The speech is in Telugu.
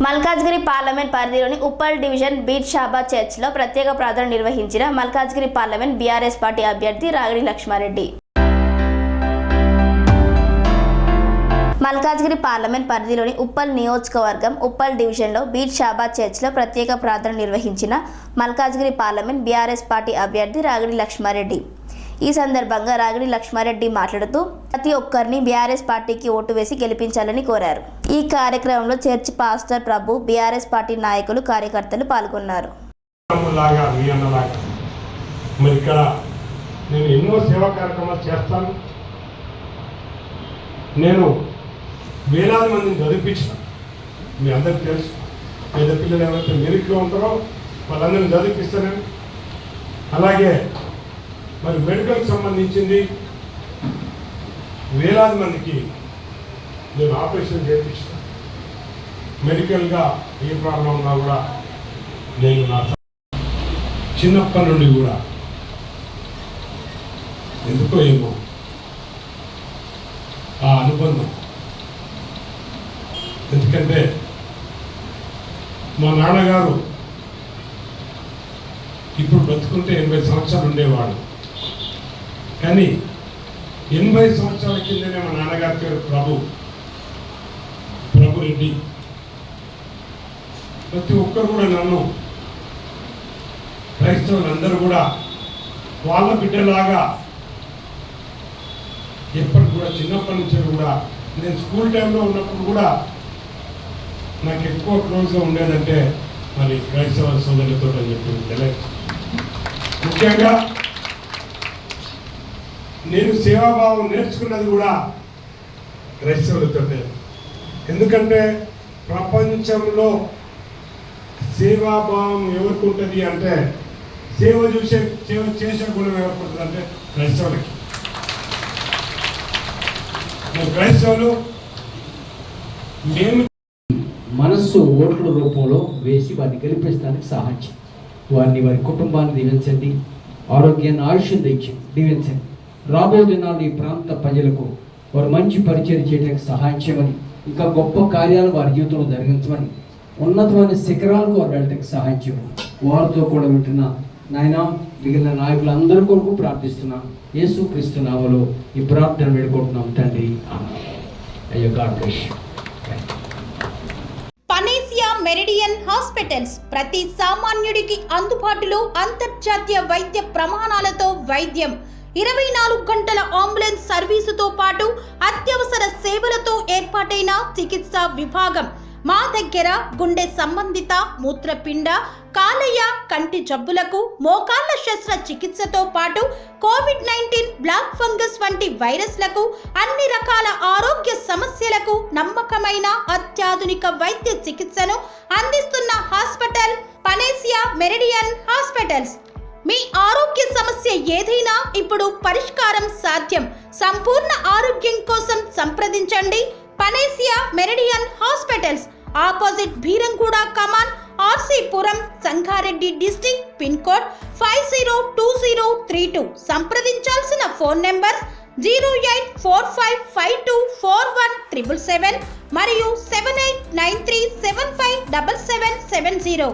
మల్కాజ్గిరి పార్లమెంట్ పరిధిలోని ఉప్పల్ డివిజన్ బీట్ షాబాద్ చర్చ్లో ప్రత్యేక ప్రార్థన నిర్వహించిన మల్కాజ్గిరి పార్లమెంట్ బీఆర్ఎస్ పార్టీ అభ్యర్థి రాగిడి లక్ష్మారెడ్డి. మల్కాజ్గిరి పార్లమెంట్ పరిధిలోని ఉప్పల్ నియోజకవర్గం ఉప్పల్ డివిజన్లో బీట్ షాబాద్ చర్చ్లో ప్రత్యేక ప్రార్థన నిర్వహించిన మల్కాజ్గిరి పార్లమెంట్ బీఆర్ఎస్ పార్టీ అభ్యర్థి రాగిడి లక్ష్మారెడ్డి. ఈ సందర్భంగా రాగిడి లక్ష్మారెడ్డి మాట్లాడుతూ ప్రతి ఒక్కరిని బీఆర్ఎస్ పార్టీకి ఓటు వేసి గెలిపించాలని కోరారు. ఈ కార్యక్రమంలో చర్చ్ పాస్టర్ ప్రభు, బీఆర్ఎస్ పార్టీ నాయకులు, కార్యకర్తలు పాల్గొన్నారు. నేను ఎన్నో సేవా కార్యక్రమాలు చేస్తాను. నేను వేలాది మందిని చదివించిన, మీ అందరికీ తెలుసు. పేద పిల్లలు ఎవరైతే మెరిట్లో ఉంటారో వాళ్ళందరినీ చదివిస్తాను. అలాగే మరి మెడికల్కి సంబంధించింది వేలాది మందికి నేను ఆపరేషన్ చేయించిన. మెడికల్గా ఏ ప్రాబ్లం ఉన్నా కూడా నేను నా చిన్నప్పటి నుండి కూడా ఎందుకో ఏమో ఆ అనుబంధం. ఎందుకంటే మా నాన్నగారు ఇప్పుడు బతుకుంటే 80 సంవత్సరాలు ఉండేవాడు. కానీ 80 సంవత్సరాల కిందనే మా నాన్నగారి పేరు ప్రభురెడ్డి. ప్రతి ఒక్కరు కూడా నన్ను, క్రైస్తవులందరూ కూడా వాళ్ళ బిడ్డలాగా ఎప్పటికి కూడా చిన్నప్పటి నుంచి కూడా నేను స్కూల్ టైంలో ఉన్నప్పుడు కూడా నాకు ఎక్కువ క్లోజ్గా ఉండేదంటే మరి క్రైస్తవ సోదరులతో అని చెప్పి తెలియదు. ముఖ్యంగా నేను సేవాభావం నేర్చుకున్నది కూడా క్రైస్తవులతో. ఎందుకంటే ప్రపంచంలో సేవాభావం ఎవరికి ఉంటుంది అంటే, సేవ చేసే గుణం ఎవరికి ఉంటుంది అంటే క్రైస్తవులకి. క్రైస్తవులు మేము మనస్సు ఓట్ల రూపంలో వేసి వారిని గెలిపించడానికి సహాయం, వారిని వారి కుటుంబాన్ని దీవించండి, ఆరోగ్యాన్ని, ఆయుష్ను దీవించండి. రాబో దినాలు ఈ ప్రాంత ప్రజలకు వారు మంచి పరిచయం చేయడానికి సహాయం చేయమని, ఇంకా గొప్ప కార్యాలు వారి జీవితంలో జరిగించమని, ఉన్నతమైన శిఖరాలకు వారు వెళ్ళడానికి సహాయం చేయమని, వారితో కూడా వింటున్న నాయన మిగిలిన నాయకులందరి కొరకు ప్రార్థిస్తున్నాను. యేసుక్రీస్తు నామములో ఈ ప్రార్థన వేడుకుంటున్నాం తండ్రి. అయ్యో God bless you. Panacea Meridian hospitals ప్రతి సామాన్యుడికి అందుబాటులో అంతర్జాతీయ వైద్య ప్రమాణాలతో వైద్యం, 24 గంటల అంబులెన్స్ సర్వీసుతో పాటు అత్యవసర సేవలతో ఏర్పాటైన చికిత్సా విభాగం. మా దగ్గర గుండె సంబంధిత, మూత్రపిండ, కాలేయ, కంటి జబ్బులకు, మోకాళ్ల శస్త్ర చికిత్సతో పాటు కోవిడ్-19, బ్లాక్ ఫంగస్ వంటి వైరస్లకు, అన్ని రకాల ఆరోగ్య సమస్యలకు నమ్మకమైన అత్యాధునిక వైద్య చికిత్సను అందిస్తున్న హాస్పిటల్ పనేసియా మెరిడియన్ హాస్పిటల్స్. మీ ఆరోగ్య సమస్య ఏదైనా ఇప్పుడు పరిష్కారం సాధ్యం. సంపూర్ణ ఆరోగ్యం కోసం సంప్రదించండి Panacea Meridian hospitals, opposite Beeramguda Kaman, RC Puram, Sangareddy district, pin code 502032. సంప్రదించాల్సిన ఫోన్ నెంబర్ 0845524177 మరియు 7893757770.